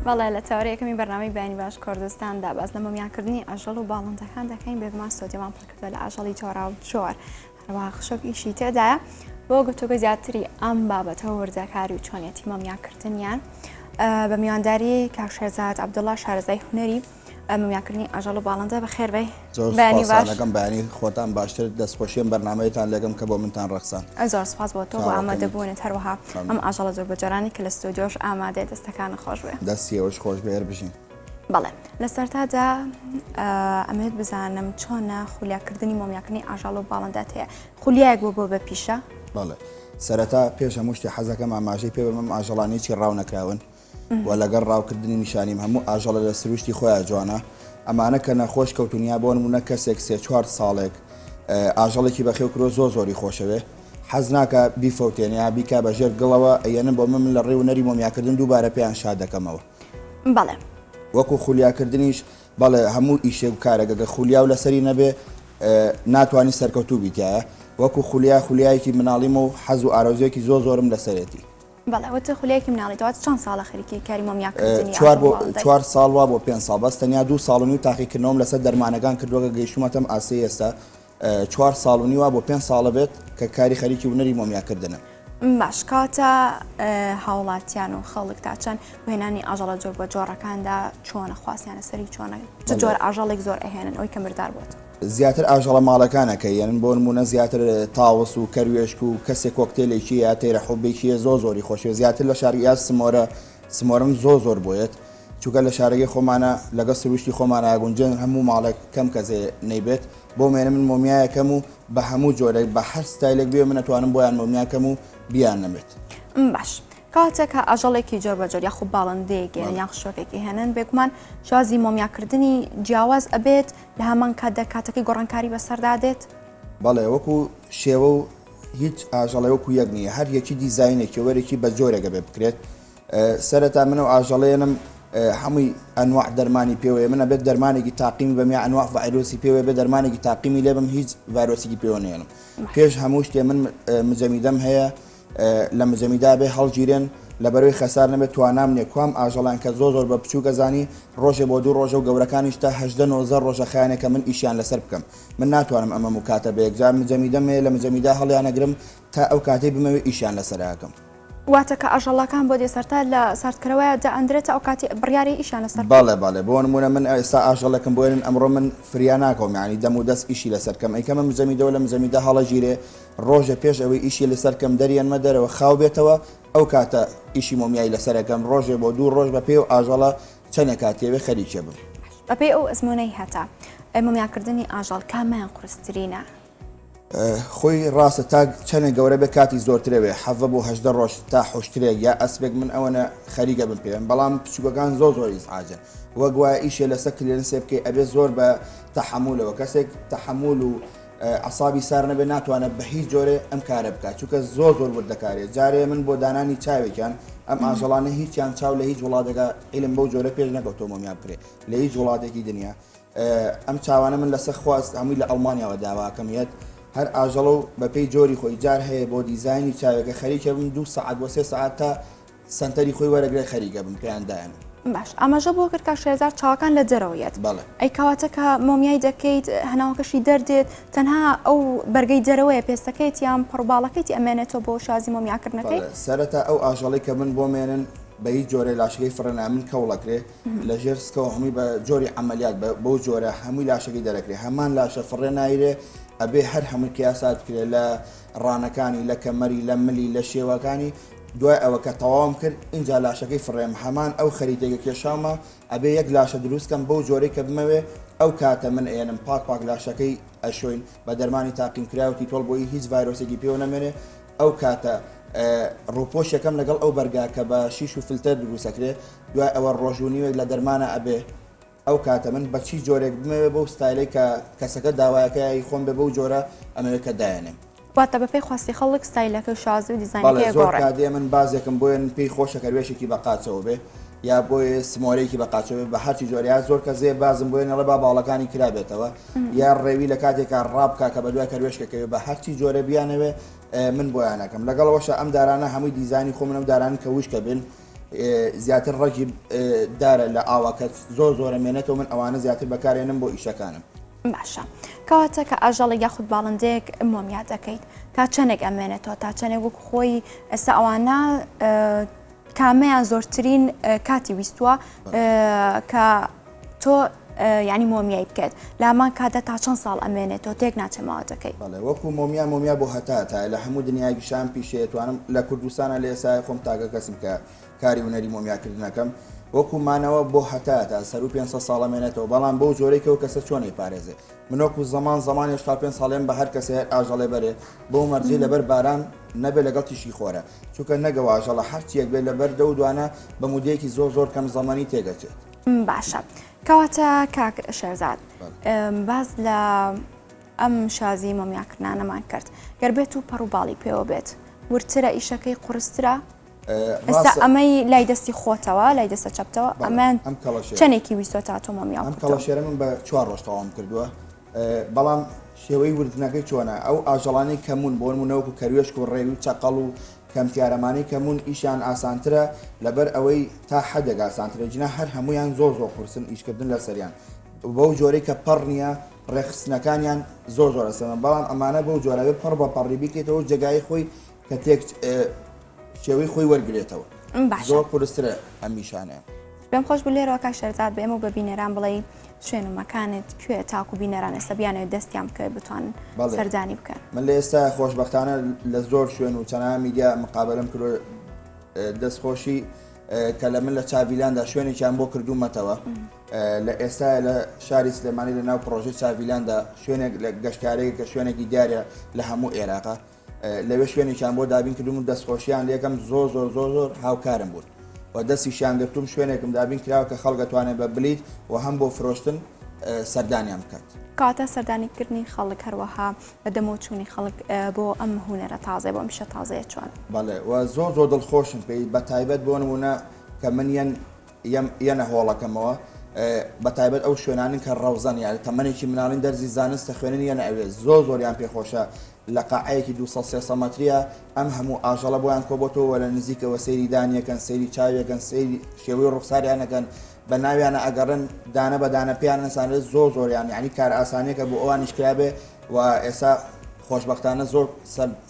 بەڵێ لە تاوەریەکەمی بەرنامەی بەیانی باش کوردستاندا باز لە مۆمیاکردنی ئاژەڵ و باڵندەکان دەکەین بێگومان سۆدیەمان پڕکردووە لە ئاژەڵی جۆرا و جۆر هەروەها خشک ئیشی تێدایە بۆ گفتوگۆ زیاتری ئەم بابەتەوە وردەکاری و چۆنیەتی مۆمیاکردنیان بە میوانداری کاک شێرزاد عەبدوڵڵا شارەزای هونەری مۆمیاکردنی ئاژەڵ و باڵندە بەخێربێ بەیانی باش لەگەم بەیانی خۆتان باشتر دەستخۆشیێن بەرنامەیەتان لەگەم کە بۆ منتان ڕەخسان زۆر سپاس بۆ تۆ بۆ ئامادەبوونت هەروەها ئەم ئاژەڵە زۆر بەجارانی کە لە ستۆدیۆش ئامادەیە دەستەکانە خۆش بێ دەستیەوەش خۆش بێ بژین بەڵێ لە سەرتادا ئەمەوێت بزانم چۆنە خولیاکردنی مۆمیاکردنی ئاژەڵ و باڵندات هەیە خولیایەک بۆ بە پیشە بەڵێ سەرەتا پێش هەموو شتێ حەزەکەم ئاماژەی پێ بەمەم ئاژەڵانێکی ڕاو نەکراون و لەگەڵ ڕاوکردنی نیشانیم هەموو ئاژەڵە لە سروشتی خۆیان جوانە ئەمانە کە نەخۆش کەوتونیا بۆ نمونە کەسێک 3-4 ساڵێک ئاژەڵێکی بەخێو کرۆ زۆری خۆشەوێ حەز ناکە بیفەوتێنیا بیکا بەژێر گڵەوە ئەیەنە بۆ من لە ڕێو نەری مۆمیاکردن دووبارە پێیان شاد دەکەمەوە بەڵێ وەکو خولیاکردنیش بەڵێ هەموو ئیشێک و کارێکەکە خولیا و لەسەری نەبێ ناتوانانی سەرکەوتوو بیتایە وەکو خولیایەکی مناڵیمە و حەز و ئارۆزیەکی زۆرم لەسەرێتی بەڵێ وتە خولیایەکی مناڵیتەوە چەند ساڵە خەریکی کاری مۆمیاکردنی 4 ساڵ وا بۆ 5 ساڵ بەس تەنیا 2 ساڵ و نیو تاقیکردنەوەم لەسەر دەرمانەکان کردووە گەیشتومەتەم ئاسەی ئێستا 4 ساڵ و نیوە بۆ 5 ساڵە بێت کە کاری خەریکی ونەری مۆمیاکردنە باش کاتە هاوڵاتیان و خەڵک تا چەند هێنانی ئاژەڵە جۆر بە جۆرەکاندا چۆنە خواستیانە سەری چۆنە چ جۆر ئاژەڵێک زۆر ئەهێنن ئەوی کە مردار بووێت زیاتر ئاژەڵە ماڵەکانەکە یەن بۆ نمونە زیاتر تاوس و کەروێشک و کەسێک کۆکتێلێکی یا تێرە حوبێکیە زۆری خۆشێ زیاتر لە شاریا سمۆرم زۆر بۆیت چونکە لە شارەکەی خۆمانە لەگە سروشتی خۆمانە گونجێن هەموو ماڵێک کەم کەسێ نەیبێت بۆ مێنە من مۆمیایەکەم و بە هەموو جۆرێک بە هەر ستایلێک بێ من نەتوانم بۆیان مۆمیاکەم و بیان نەبێت باش کاتێکە ئاژەڵێکی جۆر بەجۆر یاخوب باڵندەیەکێن یان خشکێکی هێنن بێگومان شازی مۆمیاکردنی جیاواز ئەبێت لە هەمان کاتەکەی گۆڕانکاری بەسەردادێت بەڵێ وەکو شێوە و هیچ ئاژەڵێ وەکو یەک نییە هەر یەکی دیزاینێکی وەرێکی بە جۆرێکە بێ بکرێت سەرەتا منە و ئاژەڵێنم هەمووی ئەنواع دەرمانی پێوەیە منە بێت دەرمانێکی تاقیمی بەمی ئەنواع ڤایرۆسی پێوە بێ دەرمانێکی تاقیمی لێبم هیچ ڤایرۆسێکی پێوە نێنم پێش هەموو شتێ من مجەمیدەم هەیە لە مجەمیدا بێ هەڵگیرێن لەبەرەوەی خەسار نەبێت توانام نێ کوام ئاژەڵان کە زۆر بە بچوو گەزانی ڕۆژێ بۆ 2 ڕۆژە و گەورەکانیش تا 19 ڕۆژە خیانێکە من ئیشیان لەسەر بکەم من ناتوانم ئەمە مکاتە بە یەکجار مجەمیدەم هەیە لە مجەمیدا هەڵیانەگرم تا ئەو کاتەی بمەوێ ئیشیان لەسەراکەم واتە کە ئاژەڵەکان بۆ دێسەرتا لە ساردکردەوەیە دەئەندرێتە ئەو کاتی بڕیاری ئیشیان لەسەر بەڵێ بۆ نمونە من ئێستا ئاژەڵەکەم بۆێنن ئەمڕۆ من فریا ناکەم یعنی دەم و دەست ئیشی لەسەرکەم ئەیکەمە مجەمیدەوە لە مجەمیدا هەڵەگیرێ ڕۆژە پێش ئەوەی ئیشی لەسەرکەم دەریانمە دەرەوە خاو بێتەوە ئەو کاتە ئیشی مۆمیایی لەسەرەکەم ڕۆژێ بۆ 2 ڕۆژ بە پێ و ئاژەڵە چەندە کاتێوێ خەریکێ بم بەپێی ئەو ئەزمونەی هەتا مۆمیاکردنی ئاژەڵ کامیان قورسترینە خۆی ڕاستە تا چەندێک گەورە بێ کاتی زۆرترەوێ حەڤە بۆ 8 ڕۆژ تا حشترێک یا ئەسبێک من ئەوەنە خەریکە بم پێم بەڵام پچووکەکان زۆر ئیزعاجن وەک وایە ئیشێ لەسەر کلێنسێ بکەی ئەبێ زۆر بە تەحملەوە کەسێک تەحمل و عسابی سار نەبێ ناتوانێت بە هیچ جۆرێ ئەم کارە بکات چونکە زۆر وردەکارێت جارێ من بۆ دانانی چاوێکیان ئەم ئاژەڵانە هیچیان چاو لە هیچ وڵاتێکە عیلم بەو جۆرە پێش نەکەوتۆ مۆمیان بکرێت لە هیچ وڵاتێکی دنیا ئەم چاوانە من لەسەر خواست هەمووی لە ئەڵمانیاوە داواکەمیت هەر ئاژەڵە و بەپێی جۆری خۆی جار هەیە بۆ دیزایانی چاوێکە خەریکە بم 2 سەعات بۆ 3 سەعات تا سنتەری خۆی وەرەگرێ خەریکە بم پێیاندایەن باش ئەمەژە بۆ کرد کە شێرزاد چاوەکان لە جەرەوەیەت ئەی کەواتە کە مۆمیای دەکەیت هەناوەکەشی دەردێت تەنها ئەو بەرگەی جەرەوەیە پێستەکەیت یان پڕباڵەکەیت ئەمێنێتەوە بۆ شازی مۆمیاکردنەکەی سەرەتا ئەو ئاژەڵی کە من بۆ مێنن بە هیچ جۆرە لاشەکەی فڕێنە من کەوڵەکرێ لە ژێر سکەوە هەمووی بە جۆری عملیات بۆ جۆرە هەمووی لاشەکەی دەرەکرێ هەمان لاشە فڕێ نایرێ ئەبێ هەر هەموو کیاسات کرێ لە ڕانەکانی لە کەمەری لە ملی لە شێوەکانی دوای ئەوە کە تەواوم کرد اینجا لاشەکەی فڕێم هەمان ئەو خەریتێکە کێشامە ئەبێ یەک لاشە دروستکەم بەو جۆرەی کە بمەوێ ئەو کاتە من ئێنم پاک لاشەکەی ئەشۆین بە دەرمانی تاقیم کراوەتی تۆڵ بۆی هیچ ڤایرۆسێکی پێوە نەمێنێ ئەو کاتە ڕووپۆشەکەم لەگەڵ ئەو بەرگا کە بە شیش و فلتەر دروستەکرێ دوای ئەوە ڕۆژوونیوێک لە دەرمانە ئەبێ ئەو کاتە من بەچی جۆرێک بمەوێ بەو ستایلەی کە کەسەکە داوایەکەی خۆم بێ بەو جۆرە ئەمەوێت کە دایێنێم واتە بەپێی خواستی خەڵک ستایلەکە و شازی و دیزاینەکەی بەڵێ زۆر کاتێ من بازێکم بۆیان پێی خۆشە کەروێشێکی بە قاچەوە بێ یا بۆیە سمۆرەیەکی بە قاچەوە بە هەرچی جۆریا زۆر کە زێ بازم بۆیە نەڵە با باڵەکانی کرابێتەوە یا ڕێوی لە کاتێکا ڕابکە کە بە دوای کەروێشکەکەوێ بە هەرچی جۆرە بیانەوێ من بۆیانەکەم لەگەڵەوەشە ئەم دارانە هەمووی دیزانی خۆ منم دارانی کە وشکە بن زیاتر ڕەگی دارە لە ئاوەکە زۆرە مێنێتەوە من ئەوانە زیاتر بەکارێنم بۆ ئیشەکانم. باشە کەواتە کە ئاژەڵی یاخود باڵندەیەک مۆمیا دەکەیت تا چەندێک ئەمێنێتەوە تا چەندێک وەک خۆی ئێستا ئەوانە کامەیان زۆرترین کاتی ویستووە کە تۆ ینی مۆمیای بکەیت لامان کاتە تا چەند ساڵ ئەمێنێتەوە تێک ناچێمەوە دەکەیت. وەکو مۆمیا بۆ هەتا لە هەموو دنیای شان پیشێتوانم لە کوردستانە لە ئێسای خۆم تاگە کەسم کە کاری هونەری مۆمیاکردنەکەم وەکومانەوە بۆ هەتا تا سەر و 500 ساڵە مێنێتەوە بەڵام بۆ جۆرێکەوە کەسە چۆنی پارێزێ منۆکو زمان تا 5 ساڵێن بە هەر کەسێ ئاژەڵێ بەرێ بۆ مەرجی لەبەر باران نەبێت لەگەڵ تیشی خۆرە چونکە نەگەوە ئاژەڵە هەرچیەک بێت لەبەر دە و دوانە بە مودەیەکی زۆر کەم زمانی تێگەچێت. باشە کەواتە کاک شەرزاد باز لە ئەم شازی مۆمیاکردانەمان کرد گەربێت و پەڕ و باڵی پێوە بێت ورترە ئیشەکەی قورسترە ئێستا ئەمەی لای دەستی خۆتەوە لای دەستە چەپتەوە ئەمان چەندێکی ویستۆ تا تۆ مۆمیا ئەم کەڵەشێرە من بە 4 ڕۆژ تەواو کردووە بەڵام شێوەی وردنەکەی چۆنە ئەو ئاژەڵانەی کەمون بۆ نمونەوەکو کەروێشک و ڕێوی و چەقەڵ و کەمتیارەمانی کەمون ئیشان ئاسانترە لەبەر ئەوەی تا حەدێک ئاسانترە جنا هەر هەمویان زۆر قورسن ئیشکردن لە سەریان بەو جۆرەی کە پەڕ نییە ڕێخستنەکانیان زۆر ئەسەمە بەڵام ئەمانە بەو جۆرەوێ پەڕ بە پەڕی بکەیتەوە جێگای خۆی کە تێک شێوەی خۆی وەرگێتەوە زۆر قورسترە ئەمیشانە. پێم خۆش بوو لێرەوە کا شەرزاد بە ئێمە بە بینەران بڵێ شوێن و مەکانت کوێ تاکو بینەران ئێستا بیانەوێت دەستیان بکە بتوانن سەردانی بکەن. من لە ئێستا خۆشبەختانە لە زۆر شوێن و چەند میدیا مقابلم کردو دەستخۆشی کە لە من لە چاڤیلاندا شوێنێکیان بۆ کردومەتەوە لە ئێستا لە شاری سلێمانی لە ناو پرۆژەی چاڤیلاندا شوێنێک لە گەشتارەیە کە شوێنێکی دیارە لە هەموو عێراقا لەوێ شوێنێکیان بۆ دابین کردوم و دەستخۆشیان لێکم زۆر هاوکارم بوون و دەستیشیان گرتوم شوێنێکم دابین کراوە کە خەڵک دەتوانێت بە بلیت و هەم بۆ فرۆشتن سەردانیان بکات. کاتە سەردانیکردنی خەڵک هەروەها بە دەمۆچوونی خەڵک بۆ ئەم هونەرە تازای بۆ میشە تازەیە چۆن؟ بەڵێ و زۆر دڵخۆشم پێی بە تایبەت بۆ نمونە کە من یەنە هۆڵەکەمەوە بە تایبەت ئەو شوێنانن کە ڕەوزەن یاری تەمەنێکی مناڵین دەرزی زانستە خوێنن یەنە ئەوێ زۆریان پێخۆشە لە قاعەیەکی 200 مەتریە ئەم هەموو ئاژەڵە بۆیان کۆبەتەوە لە نزیکەوە سەیری دانیەکەن سەیری چاویەکەن سەیری شێوەی ڕوخساریانەکەن بە ناویانە ئەگەڕن دانە بە دانە پێیان نەسانێت زۆریان یعنی کار ئاسانەیەکە بۆ ئەوانیش کرابێ و ئێستا خۆشبەختانە زۆر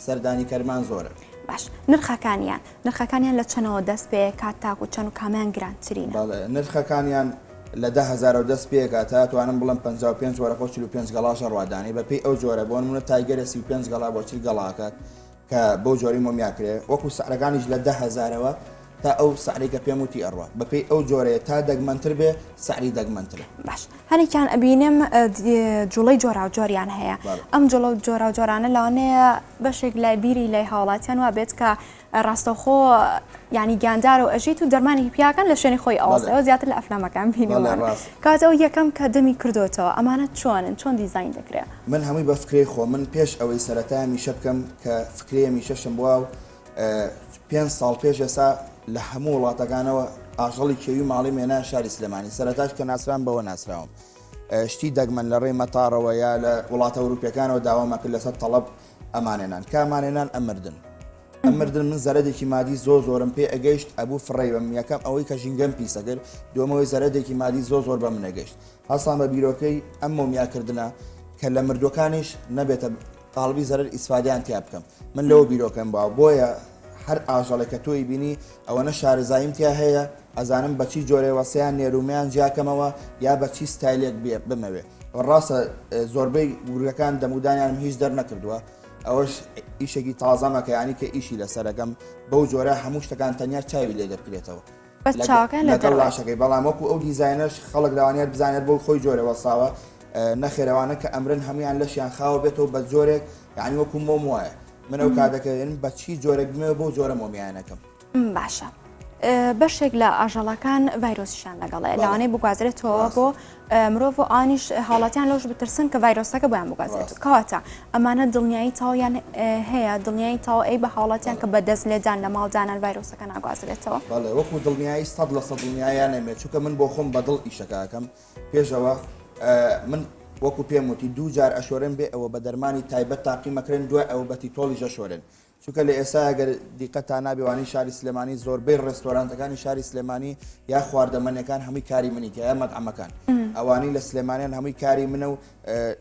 سەردانی کەرمان زۆرە. باش نرخەکانیان لە چەنەوە دەست پێ کات تاک و چەند و کامیان گرانترینە؟ نرخەکانیان لە 10,000 دەست پێکە تا توانم بڵم 55 وەرە 45 گەڵاشە ڕوادانی بە پێی ئەو جۆرە بۆ نمونە تایگەرە 35 گەڵا بۆ 40 گەڵاکات کە بەو جۆری مۆمیاکرێ وەکو سعرەکانیش لە 10,000ەوە تا ئەو سعریکە پێم وتی ئەڕوە بەپێی ئەو جۆرەیە تا دەگمەنتر بێ سعری دەگمەنترە. باش هەنێکیان ئەبینم جوڵەی جۆرا و جۆریان هەیە ئەم جوڵە و جۆرا و جۆرانە لەوانەیە بەشێک لای بیری لای هاوڵاتیان وا بێت کە ڕاستەوخۆ ینی گیاندار و ئەژیت و دەرمانی پیاکان لە شوێنی خۆی ئەوەستەوە زیاتر لە ئەفلامەکان بینەوە کاتەوە یەکەم کە دەمی کردوتەوە ئەمانە چۆن دیزاین دەکرێت؟ من هەمووی بە فکری خۆ من پێش ئەوەی سەرەتا میشە بکەم کە فکرێ میشەشم بووە و 5 ساڵ پێش ئێستا لە هەموو وڵاتەکانەوە ئاژەڵی کێوی ماڵی مێنا شاری سلێمانی سەرەتاش کە ناسران بەوە ناسراوم شتی دەگمەن لە ڕێی مەتاڕەوە یا لە وڵاتە ئەوروپیەکانەوە داوامەکرد لەسەر تەڵەب ئەمانێنان کامانێنان ئەمردن من زەرەدێکی مادی زۆرم پێ ئەگەیشت ئەبوو فڕێ بەم یەکەم ئەوەی کە ژینگەم پیسەگر دووەمەوەی زەرەدێکی مادی زۆر بە منەگەشت هەستان بە بیرۆکەی ئەم مۆمیاکردنە کە لە مردوەکانیش نەبێتە قاڵبی زەرەر ئیسفادیان تیا بکەم من لەوە بیرۆکەم بۆیە هەر ئاژەڵێک کە تۆی بینی ئەوەنە شارەزاییم تیا هەیە ئەزانم بەچی جۆرەوەسەیان نێرومیان جیاکەمەوە یا بەچی ستایلێک بمەوێ ڕاستە زۆربەی گورگەکان دەمودانیانم هیچ دەرنەکردووە ئەوەش ئیشێکی تازەمەکە ینی کە ئیشی لەسەرەکەم بەو جۆرە هەموو شتەکان تەنیا چاوی لێ دەبکرێتەوە لەگەڵ لاشەکەی بەڵام وەکو ئەو دیزاینەش خەڵک داوانێت بزانێت بۆ خۆی جۆرەوەساوە نەخێرەوانە کە ئەمرن هەمویان لەشیان خاوە بێتەوە بە جۆرێک یعنی وەکو مۆم وایە من ئەو کاتەکەن بە چی جۆرەك بمێ بۆ جۆرە مۆمیانەکەم. باشە بەشێک لە ئاژەڵەکان ڤایرۆسیشان لەگەڵێ لەوانەیە بگوازرێتەوە بۆ مرۆڤ و ئانیش حاڵەتیان لەوش بترسن کە ڤایرۆسەکە بۆیان بگوازرێت کەواتە ئەمانە دڵنیایی تاویان هەیە دڵنیایی تاو ئەی بە حاڵەتیان کە بەدەست لێدان لە ماڵدانان ڤایرۆسەکە ناگوازرێتەوە؟ بەڵێ وەکو دڵنیایی 100% دڵنیایان نەمێت چونکە من بۆ خۆم بەدڵ ئیشەکەکەم پێشەوە من وەکو پێم وتی 2 جار ئەشۆرن بێ ئەوە بە دەرمانی تایبەت تاقی مەکرێن دوای ئەوە بەتی تۆڵی ژەشۆرن چونکە لە ئێستا ئەگەر دیقەتان نابێوانی شاری سلێمانی زۆربەی ڕێستۆرانتەکانی شاری سلێمانی یا خواردەمەنەکان هەمووی کاری منیکە یا مەطعەمەکان ئەوانی لە سلێمانیان هەمووی کاری منە و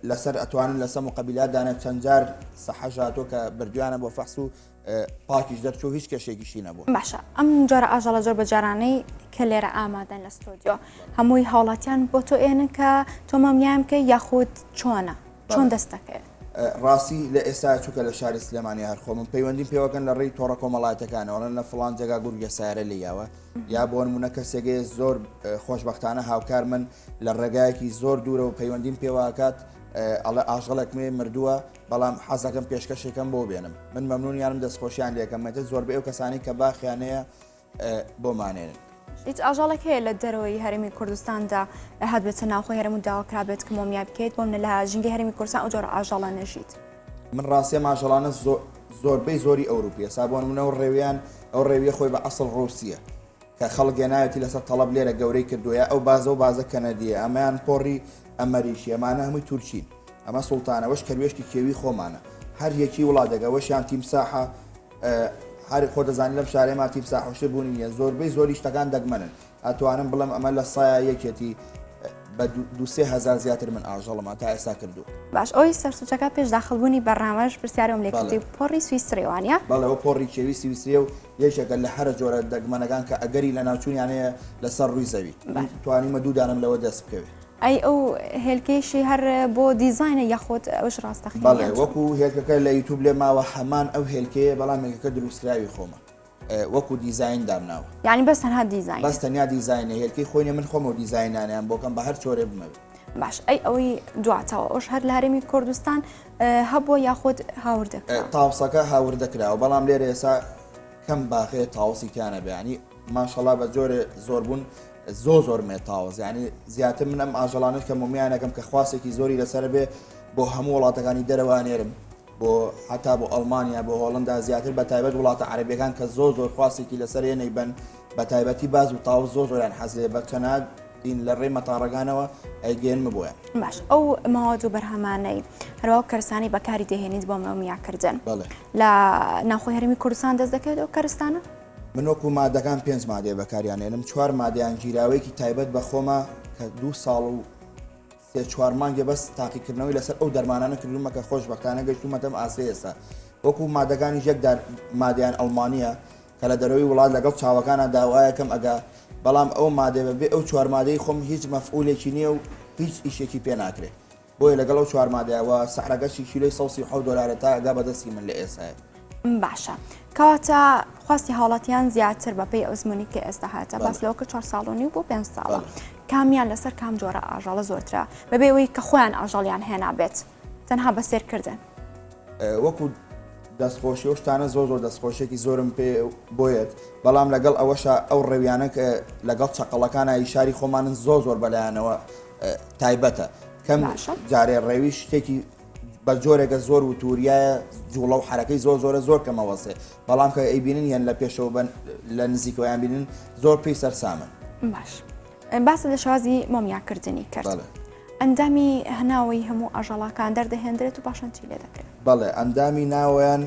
لەسەر ئەتوانن لەسەر مقابلاتدانە چەند جار سەحەژاتۆ کە بردویانە بۆ فەحس و پاکیش دەرچوو هیچ کەشێکیشی نەبوو. باشە ئەم جۆرە ئاژەڵە جۆر بە جارانەی کە لێرە ئامادەن لە ستۆدیۆ هەمووی هاوڵاتیان بۆ تۆ ئێنن کە تۆ مەمیان بکەی یاخود چۆنە چۆن دەستەکەێت؟ ڕاستی لە ئێستا چووکە لە شاری سلێمانی هەرخۆ من پەیوەندیم پێوەکەن لە ڕێی تۆڕە کۆمەڵایەتەکانەوە لە فڵان جێگا گورگە سارە لێیاوە یا بۆ نمونە کەسێگەی زۆر خۆشبەختانە هاوکار من لە ڕێگایەکی زۆر دوورە و پەیوەندیم پێواکات ئەڵێ ئاژەڵێکمێ مردووە بەڵام حەزەکەم پێشکەشێکم بۆ بێنم من مەمنونیانم دەستخۆشیان لێکەم مەتە زۆربەی ئەو کەسانی کە باخیانەیە بۆمانێنن. هیچ ئاژەڵێک هەیە لە دەرەوەی هەرێمی کوردستاندا هات بێتە ناوخۆی هەرێم و داواکرا بێت کە مۆمیا بکەیت بۆم لە ژینگەی هەرێمی کوردستان ئەو جۆرە ئاژەڵە نەژیت؟ من ڕاستیە ماژەڵانە زۆربەی زۆری ئەوروپیە سابۆن منە و ڕێویان ئەو ڕێویە خۆی بە ئەسڵ ڕوسیە کە خەڵک گەناوێتی لەسەر تەڵەب لێرە گەورەی کردووە ئەو بازە و بازە کەنەدیە ئەمەیان پۆڕی ئەمەریشی ئەمانە هەمووی تورکین ئەمە سوڵتانەوەش کەروێشکی کێوی خۆمانە هەر یەکی وڵاتێکەوەشیان تیمساحە هەر خۆ دەزانانی لەم شارێما تیمساحۆشە بوونی نیە زۆربەی زۆری شتەکان دەگمەنن ئەتوانم بڵم ئەمە لە سایە یەکێتی بە 2,000 زیاتر من ئاژەڵەما تا ئێستا کردو. باش ئەوی سەرسوچەکە پێش داخڵبوونی بەڕامەش پرسیارم لێکردی پۆڕی سویسریوانە؟ بەڵێەوە پۆڕی کێوی سویسریە و یەکێکە لە هەرە جۆرە دەگمەنەکان کە ئەگەری لە ناوچوونیانەیە لەسەر ڕووی زەوی توانیمە دوودانم لەوە دەست بکەوێت. ئەی ئەو هێلکەیشی هەر بۆ دیزاینە یاخۆت ئەوش ڕاستەخی؟ بەڵێ وەکو هێلکەکە لە یوتیوب لێ ماوە هەمان ئەو هێلکەیە بەڵام هێلکەکە دروستکراوی خۆمە وەکو دیزاین دامناوە یعنی بەس تەنها دیزاین بەس تەنیا دیزاینە هێلکەی خۆینە من خۆمە و دیزاینانیان بۆکەم بە هەر چۆرێ بمەوێت. باش ئەی ئەوەی دواتەوە ئەوش هەر لە هەرێمی کوردستان هەبووە یاخود هاوردەکرا؟ تاوسەکە هاوردەکراوە بەڵام لێرە ئێستا کەم باخێ تاوسی کیانە بێنی ماشەڵا بە جۆرە زۆربوون زۆر مێتاوز ینی زیاتر من ئەم ئاژەڵانت کە مۆمیانەکەم کە خواسێکی زۆری لەسەر بێ بۆ هەموو وڵاتەکانی دەرەوانێرم بۆ حتا بۆ ئەڵمانیا بۆ هۆڵندا زیاتر بە تایبەت وڵاتە عەرەبیەکان کە زۆر خواسێکی لەسەر هێنەی بن بە تایبەتی باز و تاو زۆریان حەزێ بە چەند دین لە ڕێ مەتاڕەکانەوە ئەیگەێنمە بۆیە. باش ئەو ماوەت و بەرهەمانەی هەروە کەرسانی بەکاری دەهێنیت بۆ مەمیاکردن لە ناوخۆی هەرێمی کوردستان دەست دەکەوێت ئەو کەرستانە؟ من وەکو مادەکان 5 مادێ بەکاریانێنم 4 مادەیان گیراوەیەکی تایبەت بە خۆمە کە 2 ساڵ و 3-4 مانگێ بەس تاقیکردنەوەی لەسەر ئەو دەرمانانە کردومە کە خۆشبەختانە گەشتومەتەم ئاسێ ئێستا وەکو مادەکانی یەکدار مادیان ئەڵمانیە کە لە دەرەوەی وڵات لەگەڵ چاوەکانە داوایەکەم ئەگا بەڵام ئەو مادێ بەبێ ئەو 4 مادەی خۆم هیچ مەفعولێکی نییە و هیچ ئیشێکی پێ ناکرێت بۆیە لەگەڵ ئەو 4 مادەوە سەحرەگەشی کیلۆی $130 تا ئەگا بەدەستی من لە ئێستاە. باشە کەواتە خواستی هاوڵاتیان زیاتر بەپێی ئەو زمانی کە ئێستا هاتە باس لەوە کە 4 ساڵۆنی بۆ 5 ساڵە کامیان لەسەر کام جۆرە ئاژەڵە زۆرترە بەبێ ئەوەی کە خۆیان ئاژەڵیان هێنا بێت تەنها بەسێرکردن وەکو دەستخۆشی و شتانە زۆر دەستخۆشێکی زۆرم پێ بۆیێت بەڵام لەگەڵ ئەوەشە ئەو ڕێویانە کە لەگەڵ چقەڵەکانە ئیشاری خۆمانن زۆر بەلایەنەوە تایبەتە کەم جارێ ڕێوی شتێکی بە جۆرێکە زۆر و تووریایە جوڵە و حرەکەی زۆر کەمەوەسێ بەڵام کە ئەیبینن یان لە پێشەوە لە نزیکەوەیان بینن زۆر پێی سەرسامن. باش باسە لە شازی مۆمیاکردنی کرد ئەندامی هەناوەی هەموو ئاژەڵەکان دەردەهێنرێت و پاشان چی لێ دەکرێت؟ بەڵێ ئەندامی ناوەیان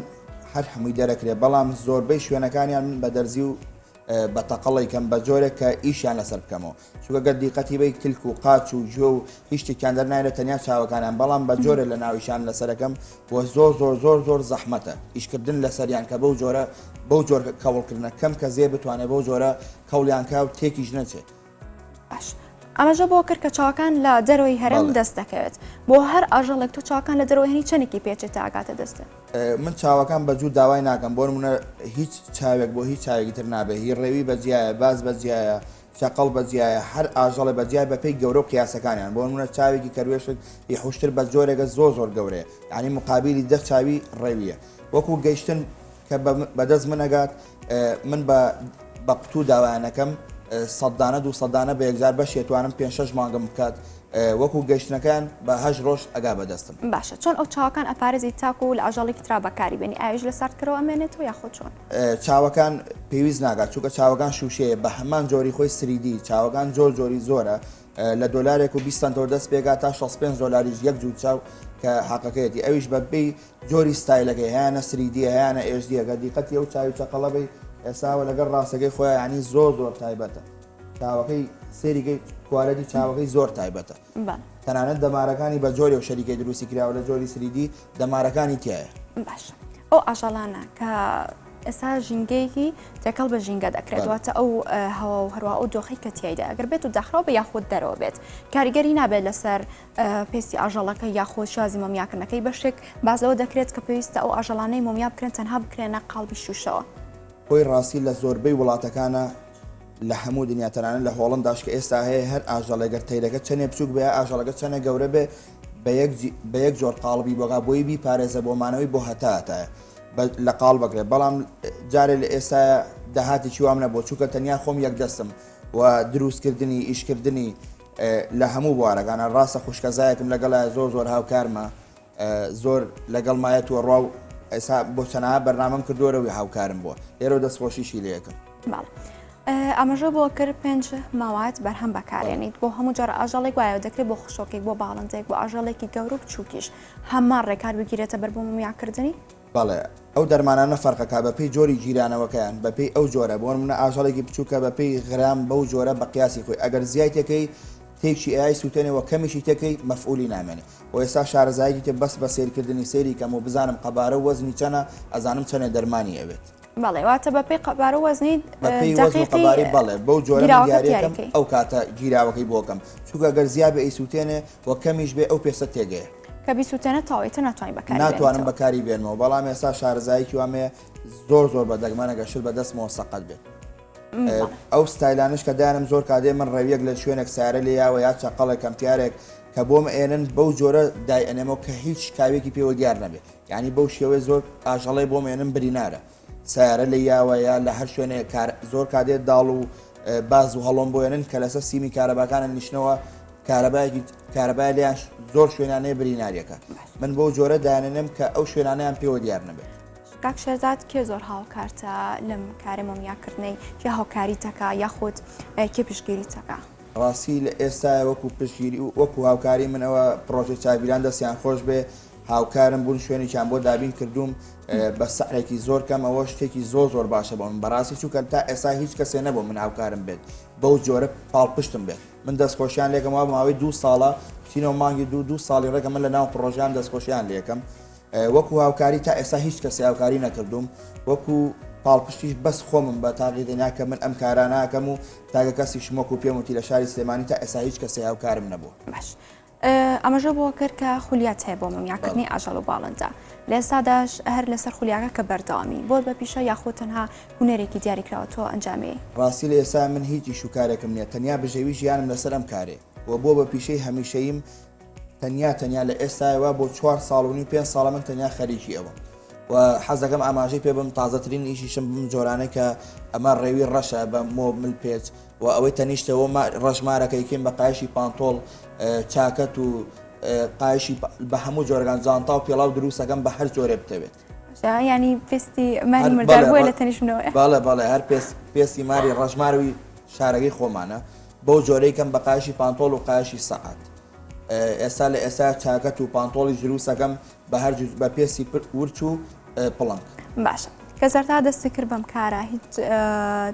هەر هەمووی دەرەکرێت بەڵام زۆربەی شوێنەکانیان من بە دەرزی و بە تەقەڵی کەم بە جۆرێک کە ئیشیان لەسەر بکەمەوە چووکە گەر دیقەتی بەی تلک و قاچ و جۆ و هیچ شتێکیان دەرنایرێت تەنیا چاوەکانیان بەڵام بە جۆرە لە ناویشان لەسەرەکەم بۆ زۆر زەحمەتە ئیشکردن لەسەریان کە بەو جۆر کەوڵکردنە کەم کە زێ بتوانێت بەو جۆرە کەوڵیان کا و تێکیش نەچێت. باش ئەمەژە بۆ کرد کە چاوەکان لە دەرەوەی هەرێم دەست دەکەوێت بۆ هەر ئاژەڵێک تو چاوەکان لە دەرەوەی هەنی چەندێکی پێچێت تا ئاگاتە دەستە؟ من چاوەکان بەجوود داوای ناکەم بۆ نمونە هیچ چاوێک بۆ هیچ چاوێکی تر نابێت هی ڕێوی بەجیایە باز بەجیایە چقەڵ بەجیایە هەر ئاژەڵێ بەجیای بەپێی گەورە و قیاسەکانیان بۆ نمونە چاوێکی کەروێشت یحوشتر بە جۆرێکە زۆر گەورەیە یعنی مقابلی 10 چاوی ڕێویە وەکو گەیشتن کە بەدەست منەگات من بە قوتوو داوایانەکەم 100 بە یەکجار بەشێتوانم 5-6 مانگم بکات وەکو گەشتنەکان بە 8 ڕۆژ ئەگا بەدەستم. باشە چۆن ئەو چاوەکان ئەپارێزی تاکو و لە ئاژەڵێکی ترا بەکاری بێنی ئاویش لە ساردکەرەوە ئەمێنێتەوە یاخۆ چۆن؟ چاوەکان پێویست ناگات چونکە چاوەکان شوشەیە بە هەمان جۆری خۆی سریدی چاوەکان جۆری زۆرە لە دۆلارێک و 20 دەست پێگا تا 65 دلاریش یەک جوود چاو کە حقەکەیەتی ئەویش بەپێی جۆری ستایلەکەی هیانە سریدی هیانە ئێژدیەکە دیقەتی ئەو چاوی چقەڵەبەی ئێساوە لەگەڵ ڕاستەکەی خۆیان ینی زۆر تایبەتە چاوەکەی سێریگەی کوالەتی چاوەکەی زۆر تایبەتە تەنانەت دەمارەکانی بە جۆری و شەریکەی دروستی کراوە لە جۆری سریدی دەمارەکانی تایە باش ئەو ئاژەڵانە کە ئێستا ژینگەیەکی تێکەڵ بە ژینگە دەکرێت واتە ئەو هەوا و هەروە ئەو دۆخی کە تایدا ئەگەر بێت و داخراوە بە یاخود دەرەوە بێت کاریگەری نابێت لەسەر پێستی ئاژەڵەکە یاخۆ شازی مۆمیاکردنەکەی بەشێک بازەوە دەکرێت کە پێویستە ئەو ئاژەڵانەی مۆمیا بکرێن تەنها بکرێنە قاڵبی شوشەوە خۆی ڕاستی لە زۆربەی وڵاتەکانە لە هەموو دنیاتەنانە لە هۆڵنداش کە ئێستا هەیە هەر ئاژەڵێگەر تەیرەکە چەنێ بچووک بێ ئاژەڵەکە چەنە گەورە بێ بە یەک جۆر قاڵبی بۆگا بۆی بیپارێزە بۆمانەوەی بۆ هەتایە لە قاڵ بکرێت بەڵام جارێ لە ئێستا داهاتی وام نەبوو چووکە تەنیا خۆم یەک دەستم و دروستکردنی ئیشکردنی لە هەموو بوارەکانە ڕاستە خوشکەزایەکم لەگەڵە زۆر هاوکارمە زۆر لەگەڵ مایەتوە ڕاو ئێستا بۆ چەنەها بەرنامەم کردوەرەوەی هاوکارم بووە لێرە دەستخۆشیشی لەکەم ئەمەژە بۆ کرد 5 ماوات بەرهەم بەکارێنیت بۆ هەموو جار ئاژەڵێک وایە دەکرێت بۆ خشۆکێک بۆ باڵندێک بۆ ئاژەڵێکی گەور و بچووکیش هەمان ڕێکار بگیرێتە بەر بۆ مۆمیاکردنی بەڵێ ئەو دەرمانانە فەرقەکە بە پێی جۆری جیرانەوەکەیان بە پێی ئەو جۆرە بۆ منە ئاژەڵێکی بچووکە بە پێی غرام بەو جۆرە بە قیاسی خۆی ئەگەر زیایتەکەی تێکی ئای سووتێنەوە کەمیشی تەکەی مەفعولی نامێنێ و ئێستا شارەزایەکی تێ بەس بە سیرکردنی سێری کەم و بزانم قەبارە وەزنی چەنە ئەزانم چەنە دەرمانی ئەوێت بەڵێ واتە بە پێی قەبارە وەزنی قەباری بەڵێ بەو جۆرە دیارەکەم ئەو کاتە گیراوەکەی بۆکەم چووکە گەر زیاد بە ئەیسووتێنێ و کەمیش بێ ئەو پێسە تێگەیە کە بیسووتێنە تاوێتە ناتوانین بەکاری ناتوانم بەکاری بێنەوە بەڵام ئێستا شارەزایەکی وامێ زۆر بە دەگمانەگە شت بە دەستمەوە سەقەت بێت ئەو ستایلانش کە دایانم زۆر کادێ من ڕێویەک لە شوێنێک سارە لە یاوە یا چقەڵێک کەمتیارێک کە بۆم ئێنن بەو جۆرە دایئەنێمەوە کە هیچ کاوێکی پێوە دیار نەبێت یعنی بەو شێوەی زۆر ئاژەڵی بۆم ئێنن برینارە سیارە لە یاوە یا لە هەر شوێنێ زۆر کادێت داڵ و باز و هەڵۆم بۆێنن کە لەسەر سیمی کارەباکانە نیشتنەوە کارەبای لیان زۆر شوێنانەیە بریناریەکە من بۆ جۆرە دایانێنم کە ئەو شوێنانەیان پێوە دیار نەبێت کاک شێرزاد کێ زۆر هاوکارتە لەم کارە مۆمیاکردنەی یا هاوکاری تەکا یاخود کێ پشتگیری تەکا ڕاستی لە ئێستا وەکو پشتگیری و وەکو هاوکاری منەوە پرۆژێ چاویلان دەستیان خۆش بێ هاوکارم بوون شوێنێکیان بۆ دابین کردوم بە سەعرێکی زۆر کەم ئەوە شتێکی زۆر باشە بۆ من بەڕاستی چووکە تا ئێستا هیچ کەسێ نەبوو من هاوکارم بێت بەو جۆرە پاڵپشتم بێت من دەستخۆشیان لێکەمەوە ماوەی 2 ساڵە چینەوە مانگی 2 ساڵی ڕێگە من لە ناو پرۆژیان دەستخۆشیان لێکم وەکو هاوکاری تا ئێستا هیچ کەسی هاوکاری نەکردوم وەکو پاڵپشتیش بەس خۆمم بە تاقیدنیا کە من ئەم کاراناکەم و تاگە کەسی شمۆک و پێم وتی لە شاری سلێمانی تا ئێستا هیچ کەسی هاوکارم نەبوو باش ئەمەژە بۆ کرد کە خولیات هەیە بۆ مۆمیاکردنی ئاژەڵ و باڵندە لە ئێستاداش هەر لەسەر خولیاکە کە بەردەوامی بۆ بە پیشە یاخۆ تەنها هونەرێکی دیاریکراوەتەوە ئەنجامێ ڕاستی لە ئێستا من هیچی شوکارێکم نییە تەنیا بژێوی ژیانم لەسەر ئەم کارێ و بۆ بە پیشەی هەمیشەیم تەنیا لە ئێستاەوە بۆ 4 ساڵ و 5 ساڵە من تەنیا خەریکی ئەوە و حەزەکەم ئاماژەی پێ بم تازەترین ئیشیشم بم جۆرانە کە ئەمە ڕێوی ڕەشە بە مۆبل پێچ و ئەوەی تەنیشتەوە ڕەشمارەکەیکیم بە قایشی پانتۆڵ چاکەت و قایشی بە هەموو جۆرگان جانتا و پێڵاو دروستەکەم بە هەر جۆرە بتەوێت ینی پێستی ماری مردار بووە لە تەنیشتنەوە بەڵێ هەر پێستی ماری ڕەشماروی شارەکەی خۆمانە بەو جۆرەیکەم بە قایشی پانتۆڵ و قایشی سەعات ئێستا لە ئێستا چاکەت و پانتۆڵی دروستەکەم بە هەر بە پێستی ورچ و پڵنگ باشە کە سەرتا دەستی کرد بەم کارە هیچ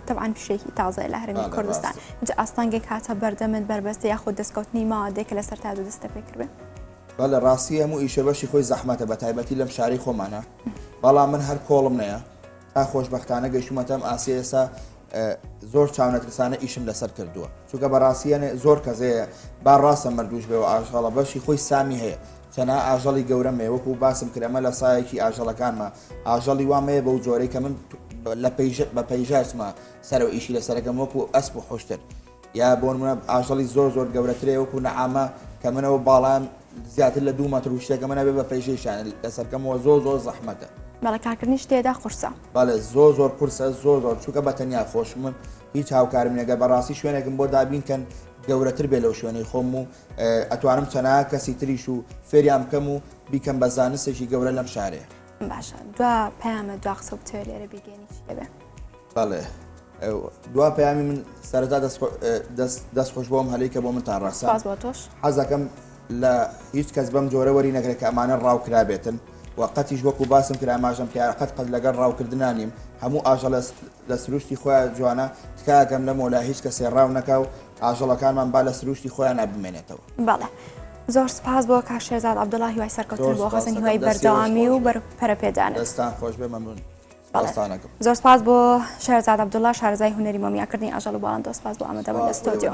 تەبعاً پیشێکی تازای لە هەرێمی کوردستان هیچ ئاستانگێک هاتە بەردەمت بربەستە یاخود دەستکەوتنی ماوەدێک کە لە سەرتا دەستە پێ کردبێ بەڵێ ڕاستی هەموو ئیشە بەشی خۆی زەحمەتە بە تایبەتی لەم شاری خۆمانە بەڵام من هەر کۆڵم نەیە تا خۆشبەختانە گەیشتومەتەم ئاسی ئێستا زۆر چاونەترسانە ئیشم لەسەر کردووە چونکە بەڕاستیانێ زۆر کەسەیە با ڕاستە مردوش بێەوە ئاژەڵە بەشی خۆی سامی هەیە چەنا ئاژەڵی گەورەمێ وەکو باسم کرەمە لە سایەکی ئاژەڵەکانمە ئاژەڵی وامەیە بەو جۆرەی کە من بە پەیژاسمە سەرەوە ئیشی لەسەرەکەم وەکو ئەسپ و حوشتر یا بۆ منە ئاژەڵی زۆر گەورەترێ وەکو نەعامە کە منەوە باڵام زیاتر لە 2 مەتر و شتێکە منە بێ بە پەیژەیشان لەسەرکەمەوە زۆر زەحمەتە بەڵێ کارکردنی شتێدا قورسە بەڵێ زۆر قورسە زۆر چووکە بە تەنیا خۆش من هیچ هاوکارم نێگە بەڕاستی شوێنێکم بۆ دابینکەن گەورەتر بێ لەو شوێنەی خۆم و ئەتوانم چەنا کەسی تریش و فێریان بکەم و بیکەم بە زانستێکی گەورە لەم شارەیە باشە دوا پەیامە دوا قسە بتوێت لێرە بیگەێنی چی دەبێ بەڵێ دوا پەیامی من سەرەتا دەستخۆش بۆم هەلەی کە بۆ منتان ڕاستە سپاس بۆ تۆش حەز دەکەم لە هیچ کەس بەم جۆرە وەری نەگرێت کە ئەمانە ڕاوکرا بێتن وقتیش وەکو باسم کرا ئاماژەم پێ قەت لەگەڵ ڕاوکردنا نیم هەموو ئاژەڵ لە سروشتی خۆیان جوانە تکایەکەم لەمەوە لا هیچ کەسێ ڕاو نەکا و ئاژەڵەکانمان با لە سروشتی خۆیان نابمێنێتەوە. بەڵێ زۆر سپاس بۆ کاک شێرزاد عەبدوڵڵا هیوای سەرکەوتن بۆ خەزانی هیوای بەردەوامی و بەرپەرەپێدانت. دەستان خۆش بێ مەمنون. زۆر سپاس بۆ شێرزاد عەبدوڵڵا شارەزای هونەری مۆمیاکردنی ئاژەڵ و باڵندە. سپاس بۆ ئامادەبوون لە ستۆدیۆ.